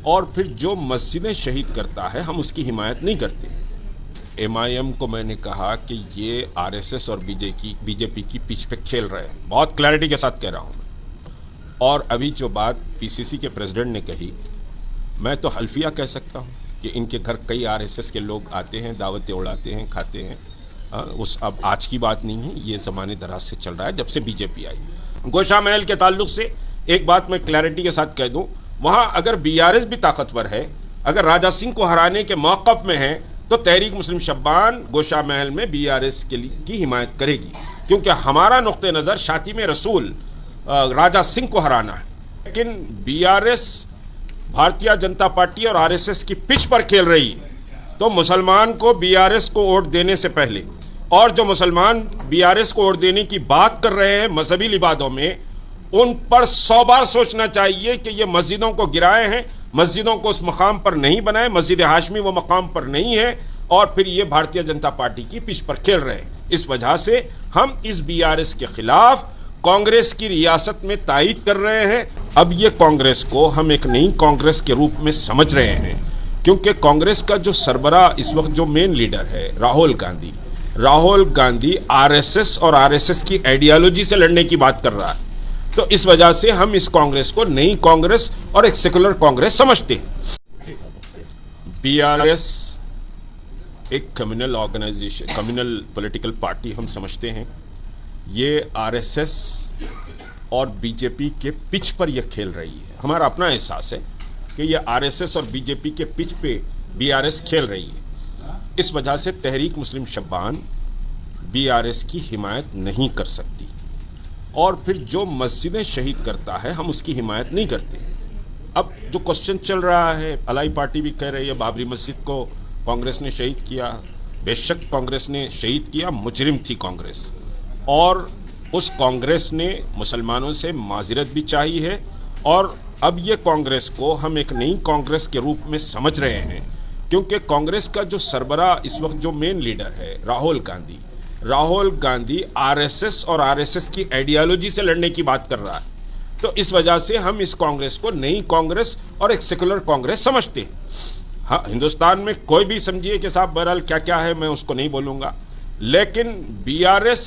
और फिर जो मस्जिदें शहीद करता है हम उसकी हिमायत नहीं करते। MIM को मैंने कहा कि ये RSS और बीजेपी की पिच पे खेल रहे हैं, बहुत क्लैरिटी के साथ कह रहा हूँ मैं। और अभी जो बात PCC के प्रेसिडेंट ने कही, मैं तो हल्फिया कह सकता हूँ कि इनके घर कई RSS के लोग आते हैं, दावतें उड़ाते हैं, खाते हैं। उस अब आज की बात नहीं है, ये ज़माने दराज से चल रहा है जब से बीजेपी आई। गोशा महल के ताल्लुक से एक बात मैं क्लैरिटी के साथ कह दूं, वहाँ अगर BRS भी ताकतवर है, अगर राजा सिंह को हराने के मौक़िफ़ में है, तो तहरीक मुस्लिम शब्बान गोशा महल में BRS की हिमायत करेगी, क्योंकि हमारा नुक्ते नज़र शाती में रसूल राजा सिंह को हराना है। लेकिन BRS भारतीय जनता पार्टी और RSS की पिच पर खेल रही है, तो मुसलमान को BRS को वोट देने से पहले, और जो मुसलमान BRS को वोट देने की बात कर रहे हैं मजहबी लिबादों में, उन पर 100 बार सोचना चाहिए कि ये मस्जिदों को गिराए हैं, मस्जिदों को उस मकाम पर नहीं बनाए, मस्जिद हाशमी वो मकाम पर नहीं है, और फिर ये भारतीय जनता पार्टी की पिच पर खेल रहे हैं। इस वजह से हम इस BRS के खिलाफ कांग्रेस की रियासत में तायीद कर रहे हैं। अब ये कांग्रेस को हम एक नई कांग्रेस के रूप में समझ रहे हैं, क्योंकि कांग्रेस का जो सरबरा इस वक्त जो मेन लीडर है राहुल गांधी RSS और RSS की आइडियोलॉजी से लड़ने की बात कर रहा है। तो इस वजह से हम इस कांग्रेस को नई कांग्रेस और एक सेकुलर कांग्रेस समझते हैं। BRS एक communal organisation, communal political party हम समझते हैं। ये RSS और बीजेपी के पिच पर यह खेल रही है। हमारा अपना एहसास है कि ये RSS और बीजेपी के पिच पे BRS खेल रही है। इस वजह से तहरीक मुस्लिम शब्बान BRS की हिमायत नहीं कर सकती, और फिर जो मस्जिदें शहीद करता है हम उसकी हिमायत नहीं करते। अब जो क्वेश्चन चल रहा है, अलाई पार्टी भी कह रही है बाबरी मस्जिद को कांग्रेस ने शहीद किया। बेशक कांग्रेस ने शहीद किया, मुजरिम थी कांग्रेस, और उस कांग्रेस ने मुसलमानों से माज़िरत भी चाहिए है। और अब ये कांग्रेस को हम एक नई कांग्रेस के रूप में समझ रहे हैं, क्योंकि कांग्रेस का जो सरबरा इस वक्त जो मेन लीडर है राहुल गांधी RSS और RSS की आइडियोलॉजी से लड़ने की बात कर रहा है। तो इस वजह से हम इस कांग्रेस को नई कांग्रेस और एक सेकुलर कांग्रेस समझते हैं। हाँ, हिंदुस्तान में कोई भी समझिए कि साहब बहरहाल क्या क्या है, मैं उसको नहीं बोलूँगा, लेकिन BRS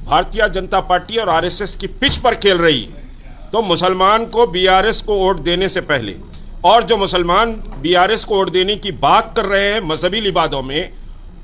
भारतीय जनता पार्टी और RSS की पिच पर खेल रही है, तो मुसलमान को BRS को वोट देने से पहले, और जो मुसलमान BRS को वोट देने की बात कर रहे हैं मजहबी लिबादों में,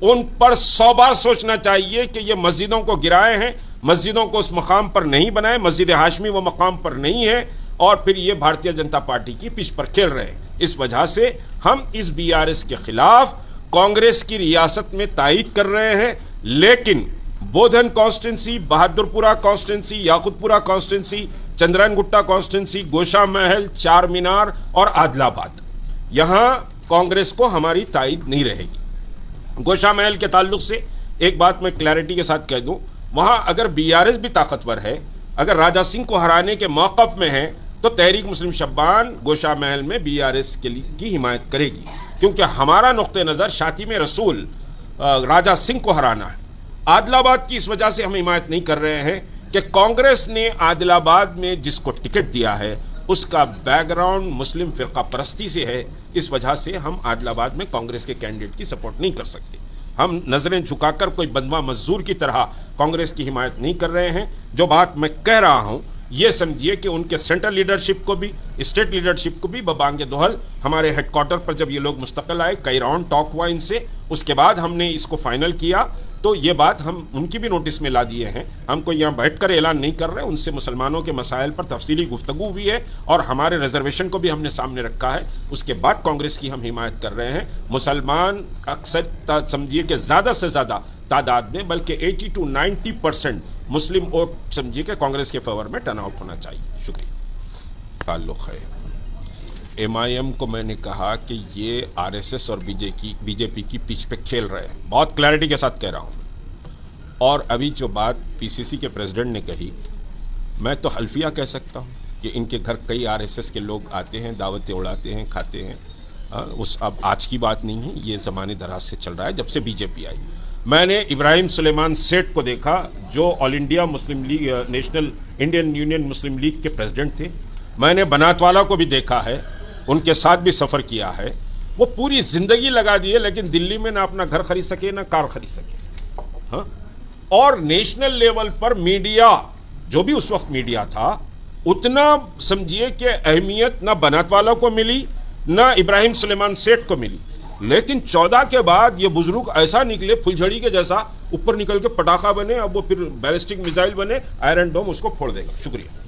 उन पर 100 बार सोचना चाहिए कि ये मस्जिदों को गिराए हैं, मस्जिदों को उस मकाम पर नहीं बनाए, मस्जिद हाशमी वो मकाम पर नहीं है, और फिर ये भारतीय जनता पार्टी की पिच पर खेल रहे हैं। इस वजह से हम इस BRS के खिलाफ कांग्रेस की रियासत में तायीद कर रहे हैं। लेकिन Bodhan constituency, Bahadurpura constituency, Yakutpura constituency, Chandrayangutta constituency, Gosha Mahal, चार मीनार और आदिलाबाद, यहाँ कांग्रेस को हमारी तायीद नहीं रहेगी। गोशा महल के ताल्लुक से एक बात मैं क्लैरिटी के साथ कह दूं, वहाँ अगर BRS भी ताकतवर है, अगर राजा सिंह को हराने के मौक़िफ़ में है, तो तहरीक मुस्लिम शब्बान गोशा महल में BRS की हिमायत करेगी, क्योंकि हमारा नुक्ते नज़र शाती में रसूल राजा सिंह को हराना है। आदिलाबाद की इस वजह से हम हिमायत नहीं कर रहे हैं कि कांग्रेस ने आदिलाबाद में जिसको टिकट दिया है उसका बैकग्राउंड मुस्लिम फ़िरका परस्ती से है। इस वजह से हम आदिलाबाद में कांग्रेस के कैंडिडेट की सपोर्ट नहीं कर सकते। हम नज़रें झुकाकर कोई बंदवा मजदूर की तरह कांग्रेस की हिमायत नहीं कर रहे हैं। जो बात मैं कह रहा हूँ ये समझिए कि उनके सेंट्रल लीडरशिप को भी, स्टेट लीडरशिप को भी बबांगे दोहल हमारे हेडक्वार्टर पर जब ये लोग मुस्तकिल आए, कई राउंड टॉक हुआ इनसे, उसके बाद हमने इसको फाइनल किया। तो ये बात हम उनकी भी नोटिस में ला दिए हैं। हम कोई यहाँ बैठकर ऐलान नहीं कर रहे, उनसे मुसलमानों के मसाइल पर तफसीली गुफ्तगू हुई है और हमारे रिजर्वेशन को भी हमने सामने रखा है। उसके बाद कांग्रेस की हम हिमायत कर रहे हैं। मुसलमान अक्सर समझिए कि ज़्यादा से ज़्यादा तादाद में, बल्कि 80 to 90% मुस्लिम वोट समझिए कि कांग्रेस के फेवर में टर्न आउट होना चाहिए। शुक्रिया। ताल्लुक़ है MIM को मैंने कहा कि ये RSS और बीजेपी की पिच पे खेल रहे हैं, बहुत क्लैरिटी के साथ कह रहा हूँ। और अभी जो बात PCC के प्रेसिडेंट ने कही, मैं तो हल्फिया कह सकता हूँ कि इनके घर कई RSS के लोग आते हैं, दावतें उड़ाते हैं, खाते हैं। उस अब आज की बात नहीं है, ये ज़माने दराज से चल रहा है जब से बीजेपी आई। मैंने इब्राहिम सुलेमान सेठ को देखा जो All India Muslim League, National Indian Union Muslim League के प्रेसिडेंट थे। मैंने बनातवाला को भी देखा है उनके साथ भी सफ़र किया है, वो पूरी ज़िंदगी लगा दिए, लेकिन दिल्ली में ना अपना घर खरीद सके ना कार खरीद सके। हाँ, और नेशनल लेवल पर मीडिया, जो भी उस वक्त मीडिया था, उतना समझिए कि अहमियत ना बनात वाला को मिली ना इब्राहिम सुलेमान सेठ को मिली। लेकिन 14 के बाद ये बुजुर्ग ऐसा निकले फुलझड़ी के जैसा, ऊपर निकल के पटाखा बने, अब वो फिर बैलिस्टिक मिसाइल बने, आयरन डोम उसको फोड़ देगा। शुक्रिया।